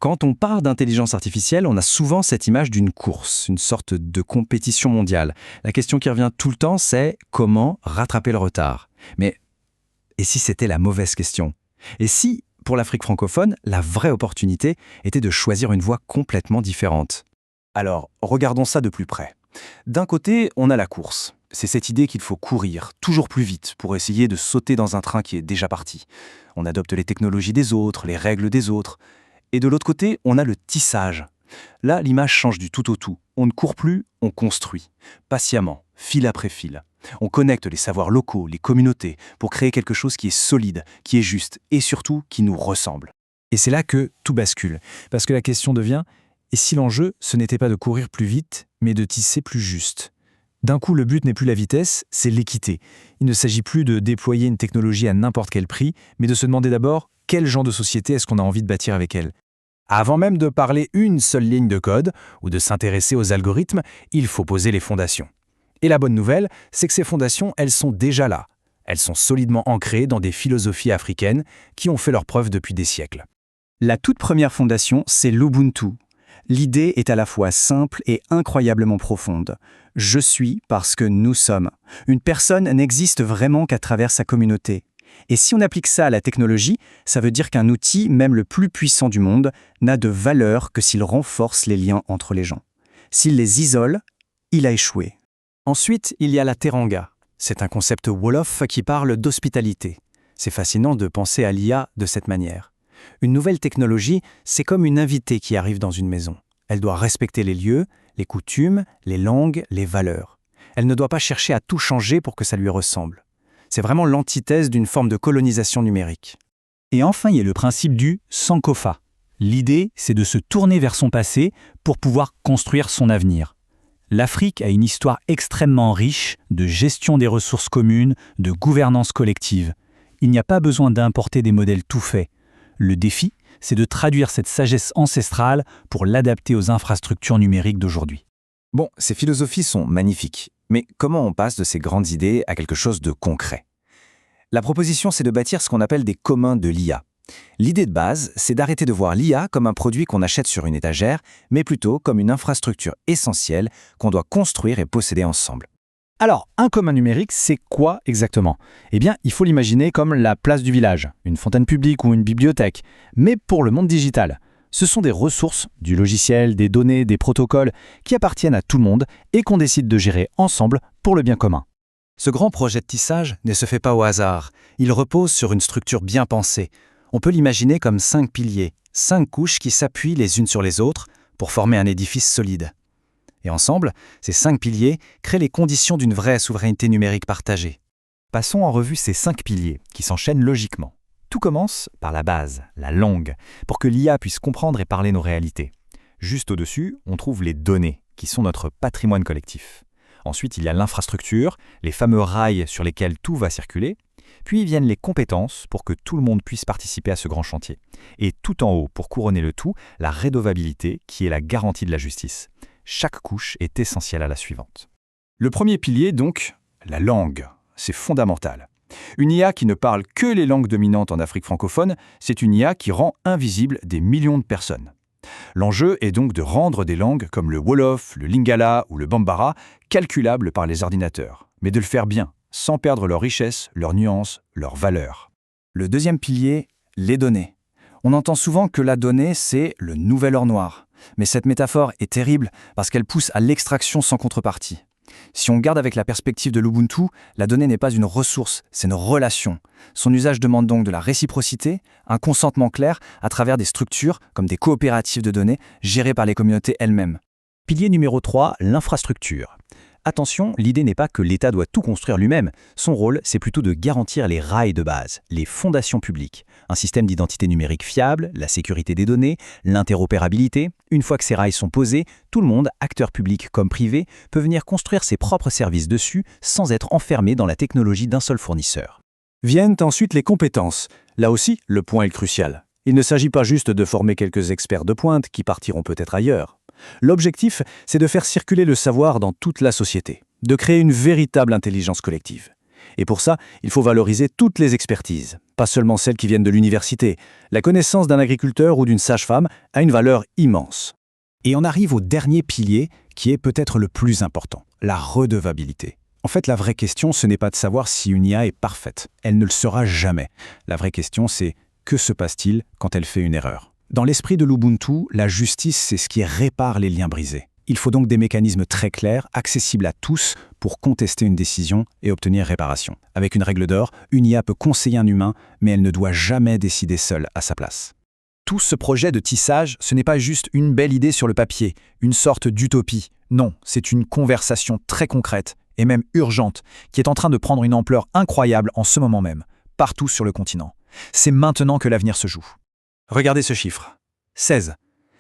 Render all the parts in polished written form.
Quand on parle d'intelligence artificielle, on a souvent cette image d'une course, une sorte de compétition mondiale. La question qui revient tout le temps, c'est comment rattraper le retard. Mais et si c'était la mauvaise question? Et si, pour l'Afrique francophone, la vraie opportunité était de choisir une voie complètement différente? Alors, regardons ça de plus près. D'un côté, on a la course. C'est cette idée qu'il faut courir toujours plus vite pour essayer de sauter dans un train qui est déjà parti. On adopte les technologies des autres, les règles des autres. Et de l'autre côté, on a le tissage. Là, l'image change du tout au tout. On ne court plus, on construit. Patiemment, fil après fil. On connecte les savoirs locaux, les communautés, pour créer quelque chose qui est solide, qui est juste et surtout qui nous ressemble. Et c'est là que tout bascule. Parce que la question devient, et si l'enjeu, ce n'était pas de courir plus vite, mais de tisser plus juste? D'un coup, le but n'est plus la vitesse, c'est l'équité. Il ne s'agit plus de déployer une technologie à n'importe quel prix, mais de se demander d'abord quel genre de société est-ce qu'on a envie de bâtir avec elle. Avant même de parler une seule ligne de code ou de s'intéresser aux algorithmes, il faut poser les fondations. Et la bonne nouvelle, c'est que ces fondations, elles sont déjà là. Elles sont solidement ancrées dans des philosophies africaines qui ont fait leurs preuves depuis des siècles. La toute première fondation, c'est l'Ubuntu. L'idée est à la fois simple et incroyablement profonde. Je suis parce que nous sommes. Une personne n'existe vraiment qu'à travers sa communauté. Et si on applique ça à la technologie, ça veut dire qu'un outil, même le plus puissant du monde, n'a de valeur que s'il renforce les liens entre les gens. S'il les isole, il a échoué. Ensuite, il y a la teranga. C'est un concept wolof qui parle d'hospitalité. C'est fascinant de penser à l'IA de cette manière. Une nouvelle technologie, c'est comme une invitée qui arrive dans une maison. Elle doit respecter les lieux, les coutumes, les langues, les valeurs. Elle ne doit pas chercher à tout changer pour que ça lui ressemble. C'est vraiment l'antithèse d'une forme de colonisation numérique. Et enfin, il y a le principe du Sankofa. L'idée, c'est de se tourner vers son passé pour pouvoir construire son avenir. L'Afrique a une histoire extrêmement riche de gestion des ressources communes, de gouvernance collective. Il n'y a pas besoin d'importer des modèles tout faits. Le défi, c'est de traduire cette sagesse ancestrale pour l'adapter aux infrastructures numériques d'aujourd'hui. Bon, ces philosophies sont magnifiques, mais comment on passe de ces grandes idées à quelque chose de concret? La proposition, c'est de bâtir ce qu'on appelle des communs de l'IA. L'idée de base, c'est d'arrêter de voir l'IA comme un produit qu'on achète sur une étagère, mais plutôt comme une infrastructure essentielle qu'on doit construire et posséder ensemble. Alors, un commun numérique, c'est quoi exactement? Eh bien, il faut l'imaginer comme la place du village, une fontaine publique ou une bibliothèque, mais pour le monde digital. Ce sont des ressources, du logiciel, des données, des protocoles, qui appartiennent à tout le monde et qu'on décide de gérer ensemble pour le bien commun. Ce grand projet de tissage ne se fait pas au hasard. Il repose sur une structure bien pensée. On peut l'imaginer comme 5 piliers, 5 couches qui s'appuient les unes sur les autres pour former un édifice solide. Et ensemble, ces 5 piliers créent les conditions d'une vraie souveraineté numérique partagée. Passons en revue ces 5 piliers qui s'enchaînent logiquement. Tout commence par la base, la langue, pour que l'IA puisse comprendre et parler nos réalités. Juste au-dessus, on trouve les données, qui sont notre patrimoine collectif. Ensuite, il y a l'infrastructure, les fameux rails sur lesquels tout va circuler. Puis viennent les compétences pour que tout le monde puisse participer à ce grand chantier. Et tout en haut, pour couronner le tout, la redevabilité, qui est la garantie de la justice. Chaque couche est essentielle à la suivante. Le premier pilier, donc, la langue. C'est fondamental. Une IA qui ne parle que les langues dominantes en Afrique francophone, c'est une IA qui rend invisible des millions de personnes. L'enjeu est donc de rendre des langues comme le Wolof, le Lingala ou le Bambara calculables par les ordinateurs, mais de le faire bien, sans perdre leur richesse, leurs nuances, leurs valeurs. Le deuxième pilier, les données. On entend souvent que la donnée, c'est le nouvel or noir. Mais cette métaphore est terrible parce qu'elle pousse à l'extraction sans contrepartie. Si on garde avec la perspective de l'Ubuntu, la donnée n'est pas une ressource, c'est une relation. Son usage demande donc de la réciprocité, un consentement clair à travers des structures comme des coopératives de données gérées par les communautés elles-mêmes. Pilier numéro 3, l'infrastructure. Attention, l'idée n'est pas que l'État doit tout construire lui-même. Son rôle, c'est plutôt de garantir les rails de base, les fondations publiques. Un système d'identité numérique fiable, la sécurité des données, l'interopérabilité. Une fois que ces rails sont posés, tout le monde, acteur public comme privé, peut venir construire ses propres services dessus sans être enfermé dans la technologie d'un seul fournisseur. Viennent ensuite les compétences. Là aussi, le point est crucial. Il ne s'agit pas juste de former quelques experts de pointe qui partiront peut-être ailleurs. L'objectif, c'est de faire circuler le savoir dans toute la société, de créer une véritable intelligence collective. Et pour ça, il faut valoriser toutes les expertises, pas seulement celles qui viennent de l'université. La connaissance d'un agriculteur ou d'une sage-femme a une valeur immense. Et on arrive au dernier pilier, qui est peut-être le plus important, la redevabilité. En fait, la vraie question, ce n'est pas de savoir si une IA est parfaite. Elle ne le sera jamais. La vraie question, c'est que se passe-t-il quand elle fait une erreur? Dans l'esprit de l'Ubuntu, la justice, c'est ce qui répare les liens brisés. Il faut donc des mécanismes très clairs, accessibles à tous, pour contester une décision et obtenir réparation. Avec une règle d'or, une IA peut conseiller un humain, mais elle ne doit jamais décider seule à sa place. Tout ce projet de tissage, ce n'est pas juste une belle idée sur le papier, une sorte d'utopie. Non, c'est une conversation très concrète, et même urgente, qui est en train de prendre une ampleur incroyable en ce moment même, partout sur le continent. C'est maintenant que l'avenir se joue. Regardez ce chiffre. 16.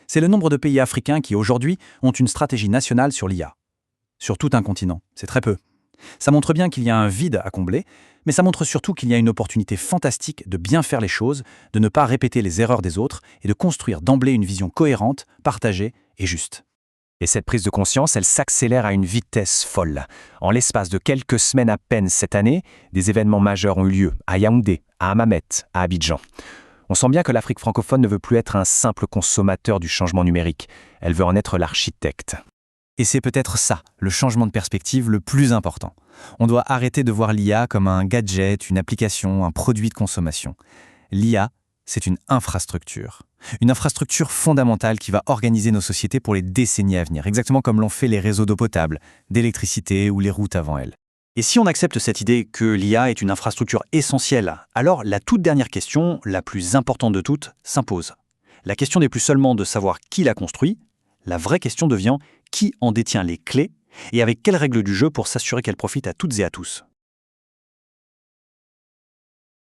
C'est le nombre de pays africains qui, aujourd'hui, ont une stratégie nationale sur l'IA. Sur tout un continent, c'est très peu. Ça montre bien qu'il y a un vide à combler, mais ça montre surtout qu'il y a une opportunité fantastique de bien faire les choses, de ne pas répéter les erreurs des autres et de construire d'emblée une vision cohérente, partagée et juste. Et cette prise de conscience, elle s'accélère à une vitesse folle. En l'espace de quelques semaines à peine cette année, des événements majeurs ont eu lieu à Yaoundé, à Hammamet, à Abidjan. On sent bien que l'Afrique francophone ne veut plus être un simple consommateur du changement numérique. Elle veut en être l'architecte. Et c'est peut-être ça, le changement de perspective le plus important. On doit arrêter de voir l'IA comme un gadget, une application, un produit de consommation. L'IA, c'est une infrastructure. Une infrastructure fondamentale qui va organiser nos sociétés pour les décennies à venir, exactement comme l'ont fait les réseaux d'eau potable, d'électricité ou les routes avant elles. Et si on accepte cette idée que l'IA est une infrastructure essentielle, alors la toute dernière question, la plus importante de toutes, s'impose. La question n'est plus seulement de savoir qui l'a construit, la vraie question devient qui en détient les clés et avec quelles règles du jeu pour s'assurer qu'elle profite à toutes et à tous.